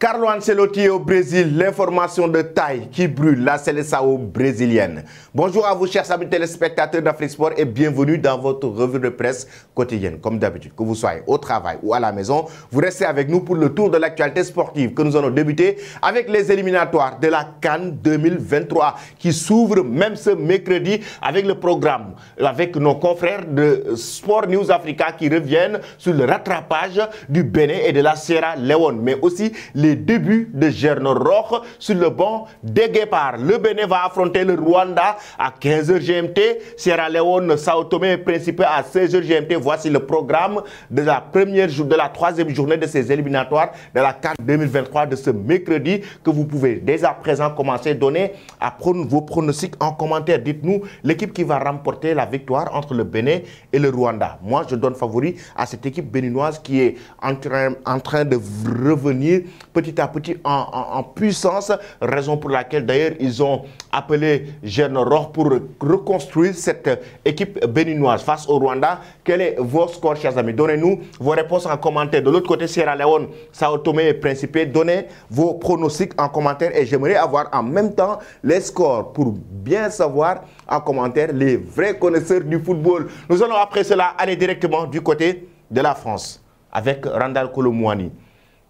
Carlo Ancelotti est au Brésil, l'information de taille qui brûle la Seleção brésilienne. Bonjour à vous chers amis téléspectateurs d'Afrique Sport et bienvenue dans votre revue de presse quotidienne. Comme d'habitude, que vous soyez au travail ou à la maison, vous restez avec nous pour le tour de l'actualité sportive que nous allons débuter avec les éliminatoires de la CAN 2023 qui s'ouvrent même ce mercredi avec le programme, avec nos confrères de Sport News Africa qui reviennent sur le rattrapage du Bénin et de la Sierra Leone, mais aussi les débuts de Gernot Roch sur le banc des Guépards. Le Bénin va affronter le Rwanda à 15h GMT, Sierra Leone, Sao Tomé et Principe à 16h GMT. Voici le programme de la troisième journée de ces éliminatoires de la CAN 2023 de ce mercredi que vous pouvez dès à présent commencer à donner à prendre vos pronostics en commentaire. Dites-nous l'équipe qui va remporter la victoire entre le Bénin et le Rwanda. Moi, je donne favori à cette équipe béninoise qui est en train de revenir petit à petit en puissance, raison pour laquelle d'ailleurs ils ont appelé Gernot Roch pour reconstruire cette équipe béninoise face au Rwanda. Quel est vos scores, chers amis? Donnez-nous vos réponses en commentaire. De l'autre côté, Sierra Leone, Sao Tomé et Principe, donnez vos pronostics en commentaire et j'aimerais avoir en même temps les scores pour bien savoir en commentaire les vrais connaisseurs du football. Nous allons après cela aller directement du côté de la France avec Randal Kolo Muani,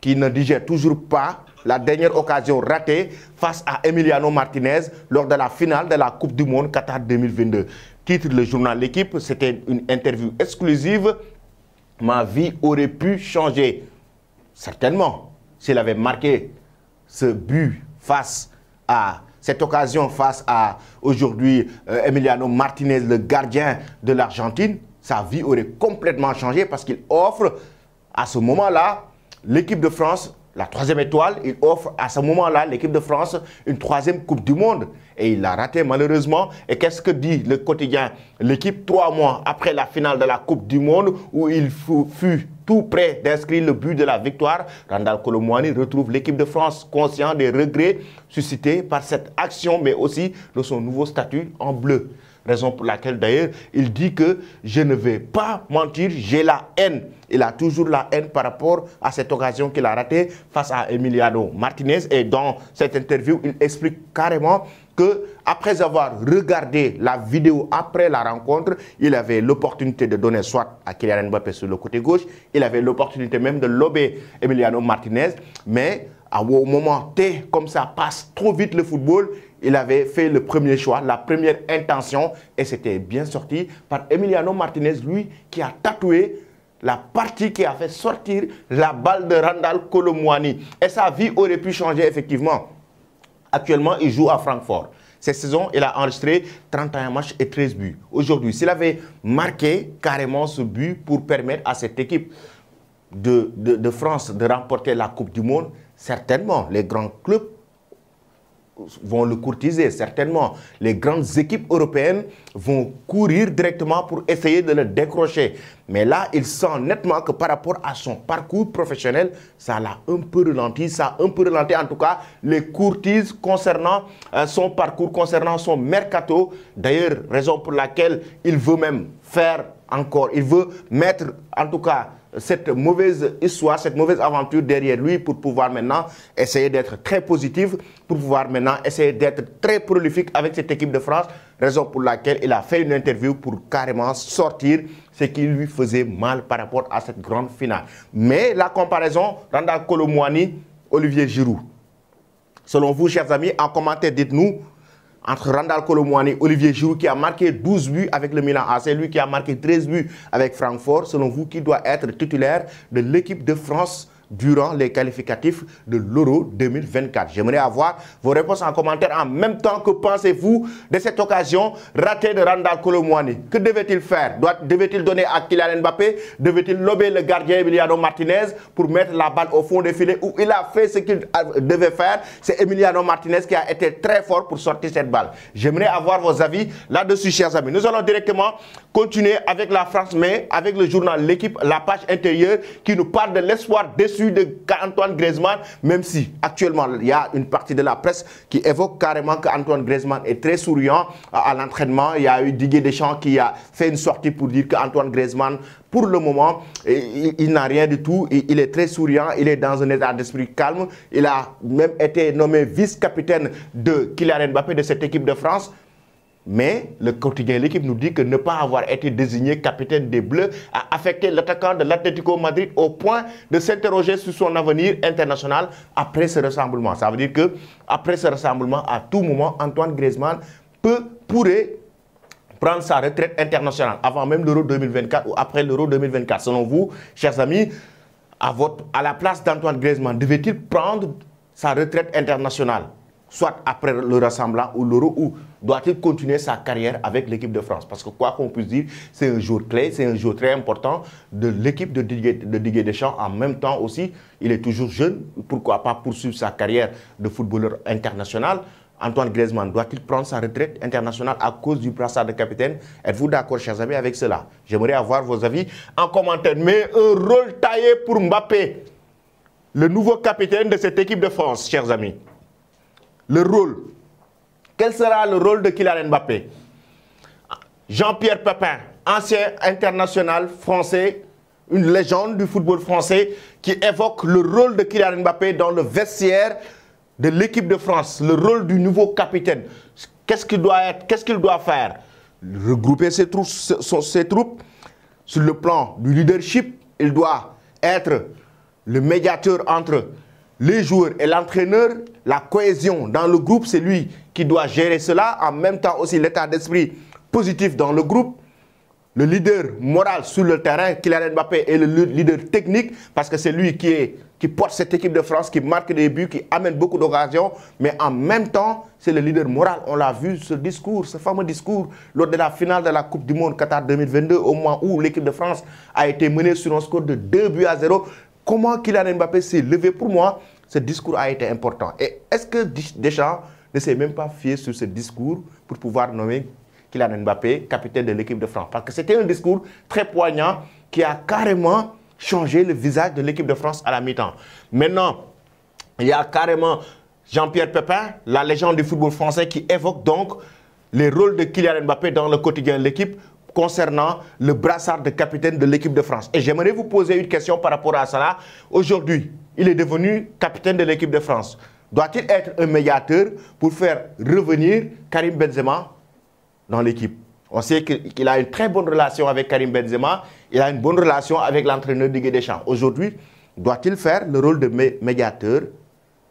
qui ne digère toujours pas la dernière occasion ratée face à Emiliano Martinez lors de la finale de la Coupe du Monde Qatar 2022. Titre le journal L'Équipe, c'était une interview exclusive. Ma vie aurait pu changer. Certainement, s'il avait marqué ce but face à cette occasion face à aujourd'hui Emiliano Martinez, le gardien de l'Argentine, sa vie aurait complètement changé parce qu'il offre à ce moment-là l'équipe de France, la troisième étoile, il offre à ce moment-là l'équipe de France une troisième Coupe du Monde. Et il l'a raté malheureusement. Et qu'est-ce que dit le quotidien L'Équipe 3 mois après la finale de la Coupe du Monde où il fut tout près d'inscrire le but de la victoire, Randal Kolo Muani retrouve l'équipe de France conscient des regrets suscités par cette action mais aussi de son nouveau statut en bleu. Raison pour laquelle d'ailleurs il dit que je ne vais pas mentir, j'ai la haine. Il a toujours la haine par rapport à cette occasion qu'il a ratée face à Emiliano Martinez. Et dans cette interview, il explique carrément que après avoir regardé la vidéo après la rencontre, il avait l'opportunité de donner soit à Kylian Mbappé sur le côté gauche, il avait l'opportunité même de lober Emiliano Martinez, mais au moment T, comme ça passe trop vite le football, il avait fait le premier choix, la première intention, et c'était bien sorti par Emiliano Martinez, lui qui a tatoué la partie qui a fait sortir la balle de Randal Kolo Muani. Et sa vie aurait pu changer effectivement. Actuellement, il joue à Francfort. Cette saison, il a enregistré 31 matchs et 13 buts. Aujourd'hui, s'il avait marqué carrément ce but pour permettre à cette équipe de France de remporter la Coupe du Monde, certainement, les grands clubs vont le courtiser, certainement. Les grandes équipes européennes vont courir directement pour essayer de le décrocher. Mais là, il sent nettement que par rapport à son parcours professionnel, ça l'a un peu ralenti. Ça a un peu ralenti, en tout cas, les courtises concernant son parcours, concernant son mercato. D'ailleurs, raison pour laquelle il veut même faire encore, il veut mettre, en tout cas, cette mauvaise histoire, cette mauvaise aventure derrière lui pour pouvoir maintenant essayer d'être très positif, pour pouvoir maintenant essayer d'être très prolifique avec cette équipe de France, raison pour laquelle il a fait une interview pour carrément sortir ce qui lui faisait mal par rapport à cette grande finale. Mais la comparaison, Randal Kolo Muani, Olivier Giroud. Selon vous, chers amis, en commentaire, dites-nous, entre Randal Kolo Muani et Olivier Giroud qui a marqué 12 buts avec le Milan AC, lui qui a marqué 13 buts avec Francfort, selon vous, qui doit être titulaire de l'équipe de France durant les qualificatifs de l'Euro 2024? J'aimerais avoir vos réponses en commentaire. En même temps, que pensez-vous de cette occasion ratée de Randal Kolo Muani? Que devait-il faire? Devait-il donner à Kylian Mbappé? Devait-il lober le gardien Emiliano Martinez pour mettre la balle au fond des filets? Où il a fait ce qu'il devait faire? C'est Emiliano Martinez qui a été très fort pour sortir cette balle. J'aimerais avoir vos avis là-dessus, chers amis. Nous allons directement continuer avec la France, mais avec le journal L'Équipe, la page intérieure qui nous parle de l'espoir déçu déçu d'Antoine Griezmann, même si actuellement il y a une partie de la presse qui évoque carrément qu'Antoine Griezmann est très souriant à l'entraînement. Il y a eu Didier Deschamps qui a fait une sortie pour dire qu'Antoine Griezmann, pour le moment, il n'a rien du tout. Il est très souriant, il est dans un état d'esprit calme. Il a même été nommé vice-capitaine de Kylian Mbappé de cette équipe de France. Mais le quotidien l'équipe nous dit que ne pas avoir été désigné capitaine des Bleus a affecté l'attaquant de l'Atlético Madrid au point de s'interroger sur son avenir international après ce rassemblement. Ça veut dire que après ce rassemblement, à tout moment, Antoine Griezmann pourrait prendre sa retraite internationale avant même l'Euro 2024 ou après l'Euro 2024. Selon vous, chers amis, à la place d'Antoine Griezmann, devait-il prendre sa retraite internationale, soit après le rassemblement ou l'Euro, ou doit-il continuer sa carrière avec l'équipe de France? Parce que quoi qu'on puisse dire, c'est un jour clé, c'est un jour très important de l'équipe de Didier Deschamps. En même temps aussi, il est toujours jeune, pourquoi pas poursuivre sa carrière de footballeur international? Antoine Griezmann doit-il prendre sa retraite internationale à cause du brassard de capitaine? Êtes-vous d'accord, chers amis, avec cela? J'aimerais avoir vos avis en commentaire. Mais un rôle taillé pour Mbappé, le nouveau capitaine de cette équipe de France, chers amis. Le rôle. Quel sera le rôle de Kylian Mbappé? Jean-Pierre Papin, ancien international français, une légende du football français, qui évoque le rôle de Kylian Mbappé dans le vestiaire de l'équipe de France, le rôle du nouveau capitaine. Qu'est-ce qu'il doit être? Qu'est-ce qu'il doit faire? Regrouper ses troupes sur le plan du leadership. Il doit être le médiateur entre les joueurs et l'entraîneur. La cohésion dans le groupe, c'est lui qui doit gérer cela. En même temps aussi l'état d'esprit positif dans le groupe. Le leader moral sur le terrain, Kylian Mbappé, est le leader technique parce que c'est lui qui porte cette équipe de France, qui marque des buts, qui amène beaucoup d'occasions. Mais en même temps, c'est le leader moral. On l'a vu, ce discours, ce fameux discours, lors de la finale de la Coupe du Monde Qatar 2022, au moment où l'équipe de France a été menée sur un score de 2-0. Comment Kylian Mbappé s'est levé? Pour moi, ce discours a été important. Et est-ce que Deschamps ne s'est même pas fié sur ce discours pour pouvoir nommer Kylian Mbappé capitaine de l'équipe de France? Parce que c'était un discours très poignant qui a carrément changé le visage de l'équipe de France à la mi-temps. Maintenant, il y a carrément Jean-Pierre Papin, la légende du football français, qui évoque donc les rôles de Kylian Mbappé dans le quotidien de l'équipe concernant le brassard de capitaine de l'équipe de France. Et j'aimerais vous poser une question par rapport à cela. Aujourd'hui, il est devenu capitaine de l'équipe de France. Doit-il être un médiateur pour faire revenir Karim Benzema dans l'équipe? On sait qu'il a une très bonne relation avec Karim Benzema. Il a une bonne relation avec l'entraîneur Didier Deschamps. Aujourd'hui, doit-il faire le rôle de médiateur,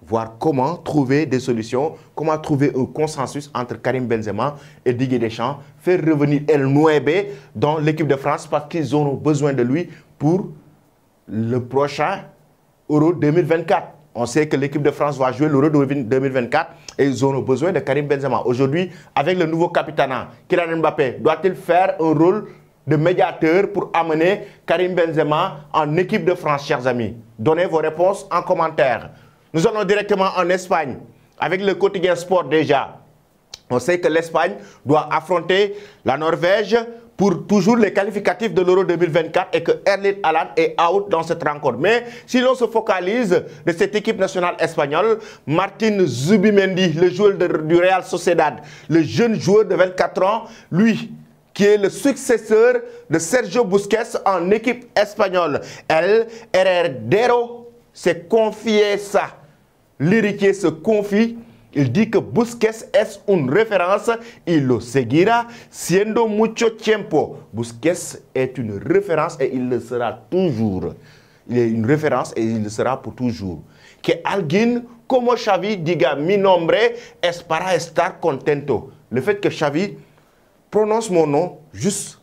voir comment trouver des solutions, comment trouver un consensus entre Karim Benzema et Didier Deschamps, faire revenir El Nouébé dans l'équipe de France parce qu'ils auront besoin de lui pour le prochain Euro 2024. On sait que l'équipe de France va jouer l'Euro 2024 et ils auront besoin de Karim Benzema. Aujourd'hui, avec le nouveau capitana, Kylian Mbappé, doit-il faire un rôle de médiateur pour amener Karim Benzema en équipe de France, chers amis? Donnez vos réponses en commentaire. Nous allons directement en Espagne, avec le quotidien sport déjà. On sait que l'Espagne doit affronter la Norvège pour toujours les qualificatifs de l'Euro 2024 et que Erling Haaland est out dans cette rencontre. Mais si l'on se focalise de cette équipe nationale espagnole, Martin Zubimendi, le joueur du Real Sociedad, le jeune joueur de 24 ans, lui, qui est le successeur de Sergio Busquets en équipe espagnole. El Heredero s'est confié ça. L'héritier se confie. Il dit que Busquets est une référence. Il lo seguirá siendo mucho tiempo. Busquets est une référence et il le sera toujours. Il est une référence et il le sera pour toujours. Que alguien como Xavi diga mi nombre es para estar contento. Le fait que Xavi prononce mon nom, juste,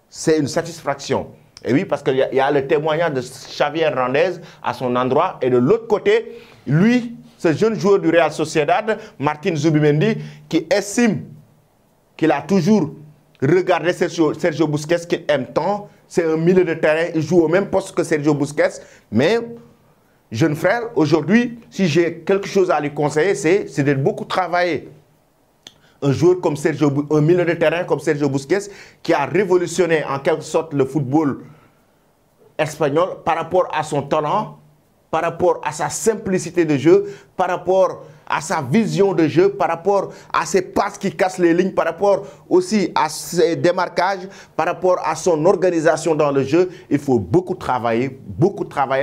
c'est une satisfaction. Et oui, parce qu'il y a le témoignage de Xavi Hernandez à son endroit. Et de l'autre côté, lui, ce jeune joueur du Real Sociedad, Martin Zubimendi, qui estime qu'il a toujours regardé Sergio Busquets qu'il aime tant. C'est un milieu de terrain, il joue au même poste que Sergio Busquets. Mais, jeune frère, aujourd'hui, si j'ai quelque chose à lui conseiller, c'est de beaucoup travailler. Un joueur comme un milieu de terrain comme Sergio Busquets, qui a révolutionné en quelque sorte le football espagnol par rapport à son talent, par rapport à sa simplicité de jeu, par rapport à sa vision de jeu, par rapport à ses passes qui cassent les lignes, par rapport aussi à ses démarquages, par rapport à son organisation dans le jeu. Il faut beaucoup travailler,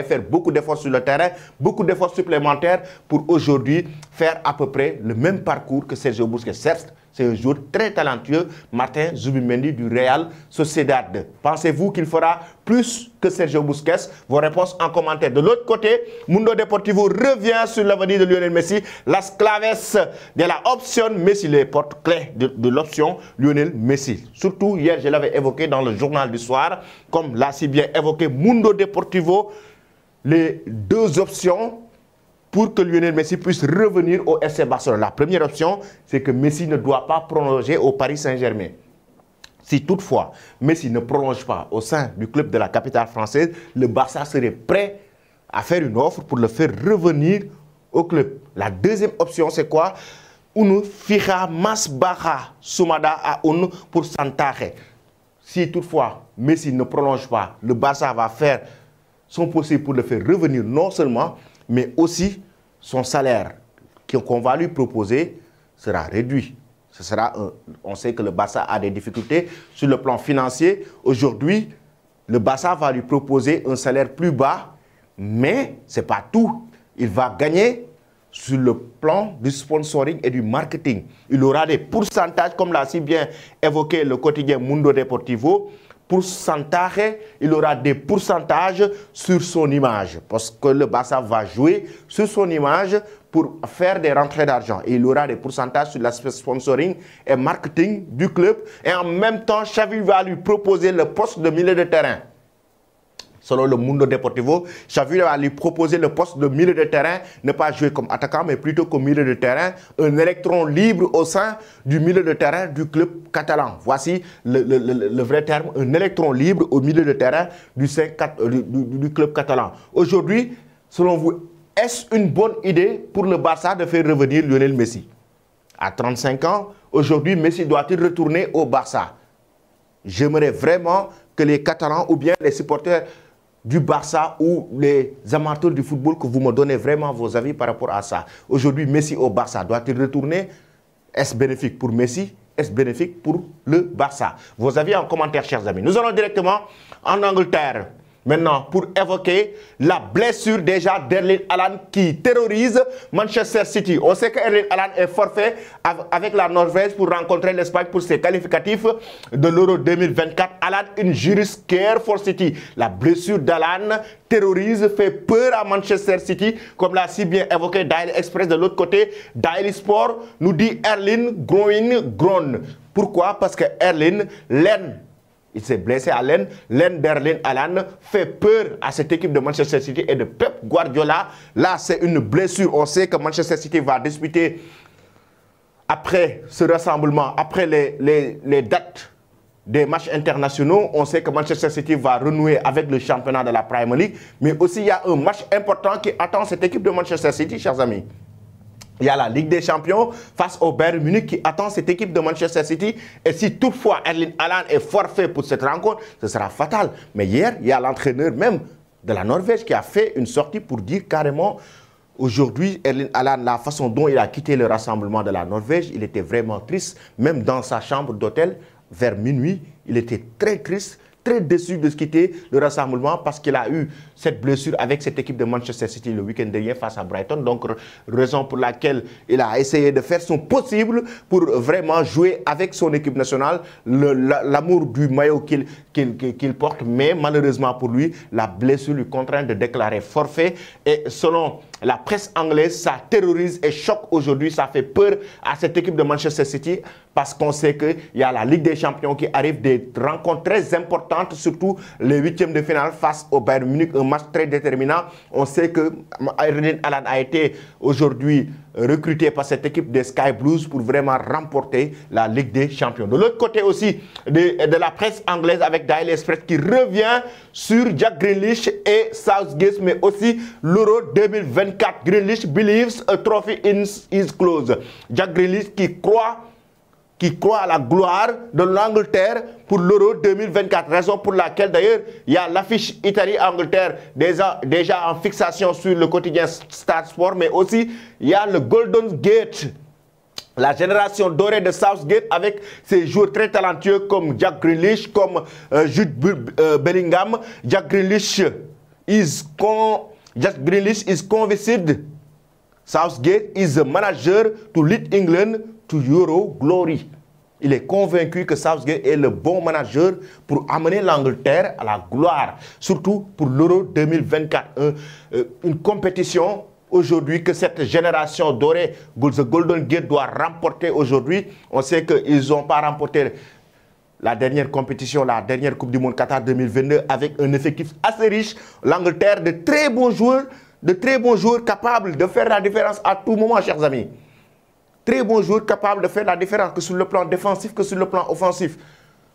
faire beaucoup d'efforts sur le terrain, beaucoup d'efforts supplémentaires pour aujourd'hui faire à peu près le même parcours que Sergio Busquets. Certes, c'est un joueur très talentueux, Martin Zubimendi du Real Sociedad. Pensez-vous qu'il fera plus que Sergio Busquets? Vos réponses en commentaire. De l'autre côté, Mundo Deportivo revient sur l'avenir de Lionel Messi. Las claves de la option Messi, les portes clés de l'option Lionel Messi. Surtout, hier, je l'avais évoqué dans le journal du soir, comme l'a si bien évoqué Mundo Deportivo, les deux options pour que Lionel Messi puisse revenir au FC Barcelone. La première option, c'est que Messi ne doit pas prolonger au Paris Saint-Germain. Si toutefois, Messi ne prolonge pas au sein du club de la capitale française, le Barça serait prêt à faire une offre pour le faire revenir au club. La deuxième option, c'est quoi? Unu fija mas baja sumada a unu pourcentage. Si toutefois, Messi ne prolonge pas, le Barça va faire son possible pour le faire revenir non seulement, mais aussi son salaire qu'on va lui proposer sera réduit. On sait que le Barça a des difficultés sur le plan financier. Aujourd'hui, le Barça va lui proposer un salaire plus bas, mais ce n'est pas tout. Il va gagner sur le plan du sponsoring et du marketing. Il aura des pourcentages, comme l'a si bien évoqué le quotidien Mundo Deportivo. Il aura des pourcentages sur son image parce que le Barça va jouer sur son image pour faire des rentrées d'argent. Il aura des pourcentages sur l'aspect sponsoring et marketing du club et en même temps, Xavi va lui proposer le poste de milieu de terrain. Selon le Mundo Deportivo, Xavi va lui proposer le poste de milieu de terrain, ne pas jouer comme attaquant, mais plutôt comme milieu de terrain, un électron libre au sein du milieu de terrain du club catalan. Voici le vrai terme, un électron libre au milieu de terrain du club catalan. Aujourd'hui, selon vous, est-ce une bonne idée pour le Barça de faire revenir Lionel Messi? À 35 ans, aujourd'hui, Messi doit-il retourner au Barça? J'aimerais vraiment que les Catalans ou bien les supporters du Barça ou les amateurs du football, que vous me donnez vraiment vos avis par rapport à ça. Aujourd'hui, Messi au Barça, doit-il retourner? Est-ce bénéfique pour Messi? Est-ce bénéfique pour le Barça? Vos avis en commentaire, chers amis. Nous allons directement en Angleterre. Maintenant, pour évoquer la blessure déjà d'Erling Haaland qui terrorise Manchester City. On sait qu'Erling Haaland est forfait avec la Norvège pour rencontrer l'Espagne pour ses qualificatifs de l'Euro 2024. Haaland, une jury scare for City. La blessure d'Haaland terrorise, fait peur à Manchester City, comme l'a si bien évoqué Daily Express. De l'autre côté, Daily Sport nous dit Erling grown. Pourquoi? Parce que Erling, il s'est blessé à l'aine. L'aine d'Erling Haaland fait peur à cette équipe de Manchester City et de Pep Guardiola. Là, c'est une blessure. On sait que Manchester City va disputer après ce rassemblement, après les dates des matchs internationaux. On sait que Manchester City va renouer avec le championnat de la Premier League. Mais aussi, il y a un match important qui attend cette équipe de Manchester City, chers amis. Il y a la Ligue des Champions face au Bayern Munich qui attend cette équipe de Manchester City. Et si toutefois Erling Haaland est forfait pour cette rencontre, ce sera fatal. Mais hier, il y a l'entraîneur même de la Norvège qui a fait une sortie pour dire carrément, aujourd'hui, Erling Haaland, la façon dont il a quitté le rassemblement de la Norvège, il était vraiment triste. Même dans sa chambre d'hôtel, vers minuit, il était très triste, très déçu de quitter le rassemblement parce qu'il a eu cette blessure avec cette équipe de Manchester City le week-end dernier face à Brighton. Donc, raison pour laquelle il a essayé de faire son possible pour vraiment jouer avec son équipe nationale, l'amour du maillot qu'il porte. Mais malheureusement pour lui, la blessure lui contraint de déclarer forfait. Et selon la presse anglaise, ça terrorise et choque aujourd'hui. Ça fait peur à cette équipe de Manchester City parce qu'on sait qu'il y a la Ligue des Champions qui arrive, des rencontres très importantes, surtout les huitièmes de finale face au Bayern Munich, un match très déterminant. On sait que Erling Haaland a été aujourd'hui recruté par cette équipe des Sky Blues pour vraiment remporter la Ligue des Champions. De l'autre côté aussi, de la presse anglaise avec Daily Express qui revient sur Jack Grealish et Southgate, mais aussi l'Euro 2024. Grealish believes a trophy is close. Jack Grealish qui qui croit à la gloire de l'Angleterre pour l'Euro 2024. Raison pour laquelle d'ailleurs il y a l'affiche Italie-Angleterre déjà en fixation sur le quotidien Star Sport, mais aussi il y a le Golden Gate, la génération dorée de Southgate avec ses joueurs très talentueux comme Jack Grealish, comme Jude Bellingham. Jack Grealish is convinced Southgate is a manager to lead England to Euro glory. Il est convaincu que Southgate est le bon manager pour amener l'Angleterre à la gloire, surtout pour l'Euro 2024. Une compétition aujourd'hui que cette génération dorée, The Golden Gate, doit remporter aujourd'hui. On sait qu'ils n'ont pas remporté la dernière compétition, la dernière Coupe du Monde Qatar 2022 avec un effectif assez riche. L'Angleterre, de très bons joueurs capables de faire la différence à tout moment, chers amis. Très bons joueurs capables de faire la différence, que sur le plan défensif, que sur le plan offensif.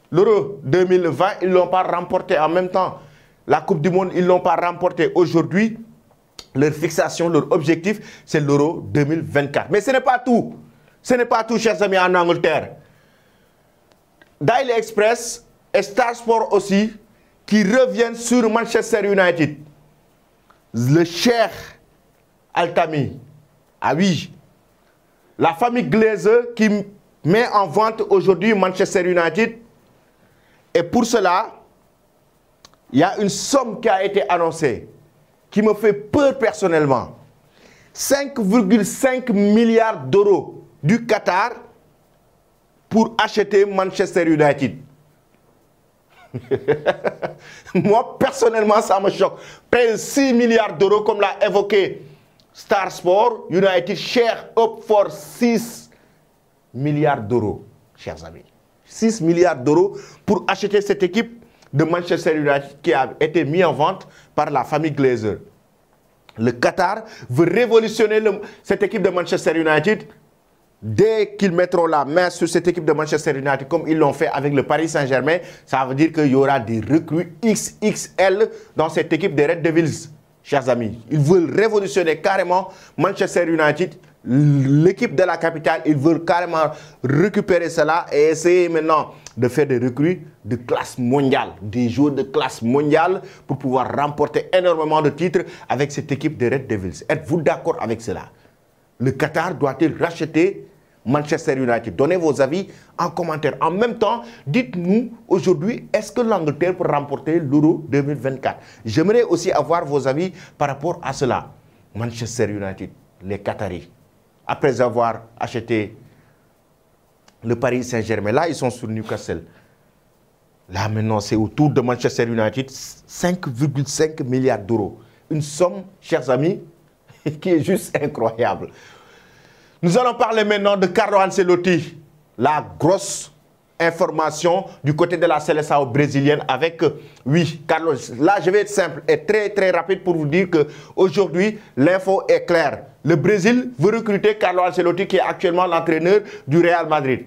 L'Euro 2020, ils ne l'ont pas remporté en même temps. La Coupe du Monde, ils ne l'ont pas remporté. Aujourd'hui, leur fixation, leur objectif, c'est l'Euro 2024. Mais ce n'est pas tout. Ce n'est pas tout, chers amis, en Angleterre. Daily Express et Star Sport aussi, qui reviennent sur Manchester United. Le Cheikh Al-Thani. Ah oui. La famille Glazer qui met en vente aujourd'hui Manchester United. Et pour cela, il y a une somme qui a été annoncée, qui me fait peur personnellement. 5,5 milliards d'euros du Qatar pour acheter Manchester United. Moi, personnellement, ça me choque. Près de 6 milliards d'euros, comme l'a évoqué Star Sport, United share up for 6 milliards d'euros, chers amis. 6 milliards d'euros pour acheter cette équipe de Manchester United qui a été mise en vente par la famille Glazer. Le Qatar veut révolutionner cette équipe de Manchester United. Dès qu'ils mettront la main sur cette équipe de Manchester United, comme ils l'ont fait avec le Paris Saint-Germain, ça veut dire qu'il y aura des recrues XXL dans cette équipe des Red Devils, chers amis. Ils veulent révolutionner carrément Manchester United, l'équipe de la capitale. Ils veulent carrément récupérer cela et essayer maintenant de faire des recrues de classe mondiale, des joueurs de classe mondiale pour pouvoir remporter énormément de titres avec cette équipe des Red Devils. Êtes-vous d'accord avec cela? Le Qatar doit-il racheter Manchester United? Donnez vos avis en commentaire. En même temps, dites-nous aujourd'hui, est-ce que l'Angleterre peut remporter l'Euro 2024? J'aimerais aussi avoir vos avis par rapport à cela. Manchester United, les Qataris, après avoir acheté le Paris Saint-Germain, là ils sont sur Newcastle. Là maintenant c'est autour de Manchester United, 5,5 milliards d'euros. Une somme, chers amis, qui est juste incroyable. Nous allons parler maintenant de Carlo Ancelotti. La grosse information du côté de la Seleção brésilienne avec, oui, Carlos. Là, je vais être simple et très rapide pour vous dire qu'aujourd'hui, l'info est claire. Le Brésil veut recruter Carlo Ancelotti qui est actuellement l'entraîneur du Real Madrid.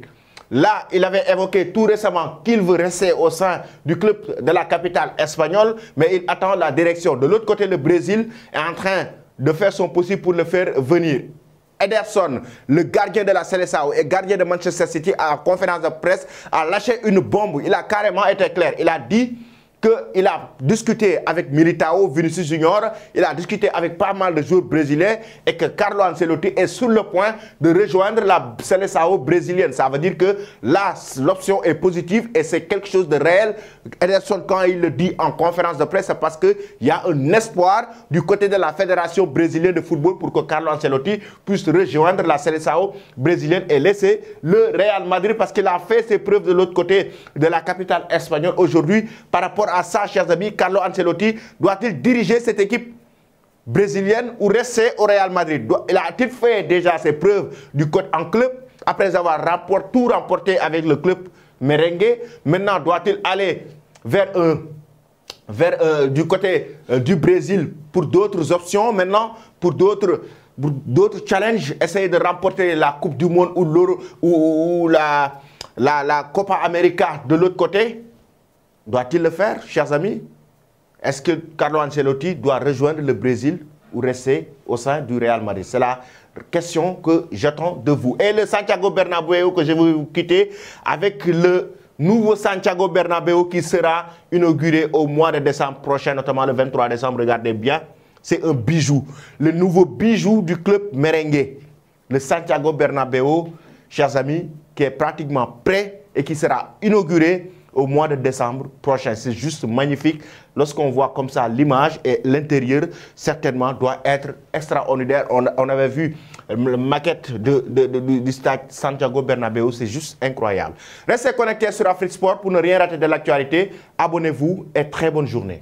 Là, il avait évoqué tout récemment qu'il veut rester au sein du club de la capitale espagnole, mais il attend la direction. De l'autre côté, le Brésil est en train de faire son possible pour le faire venir. Ederson, le gardien de la Seleção et gardien de Manchester City, à la conférence de presse, a lâché une bombe. Il a carrément été clair. Il a dit qu'il a discuté avec Militao, Vinicius Junior, il a discuté avec pas mal de joueurs brésiliens et que Carlo Ancelotti est sur le point de rejoindre la Seleção brésilienne. Ça veut dire que là, l'option est positive et c'est quelque chose de réel. Ederson, quand il le dit en conférence de presse, c'est parce qu'il y a un espoir du côté de la Fédération brésilienne de football pour que Carlo Ancelotti puisse rejoindre la Seleção brésilienne et laisser le Real Madrid parce qu'il a fait ses preuves de l'autre côté de la capitale espagnole. Aujourd'hui, par rapport à ça, chers amis, Carlo Ancelotti doit-il diriger cette équipe brésilienne ou rester au Real Madrid? Il a-t-il fait déjà ses preuves du côté en club après avoir tout remporté avec le club merengue? Maintenant, doit-il aller vers du côté du Brésil pour d'autres options maintenant, pour d'autres challenges, essayer de remporter la Coupe du Monde ou l'Euro ou la Copa América de l'autre côté? Doit-il le faire, chers amis? Est-ce que Carlo Ancelotti doit rejoindre le Brésil ou rester au sein du Real Madrid? C'est la question que j'attends de vous. Et le Santiago Bernabéu que je vais vous quitter avec le nouveau Santiago Bernabéu qui sera inauguré au mois de décembre prochain, notamment le 23 décembre. Regardez bien, c'est un bijou. Le nouveau bijou du club merengue. Le Santiago Bernabéu, chers amis, qui est pratiquement prêt et qui sera inauguré au mois de décembre prochain. C'est juste magnifique. Lorsqu'on voit comme ça l'image et l'intérieur, certainement doit être extraordinaire. On avait vu la maquette du stade Santiago Bernabéu, c'est juste incroyable. Restez connectés sur Afrique Sport pour ne rien rater de l'actualité. Abonnez-vous et très bonne journée.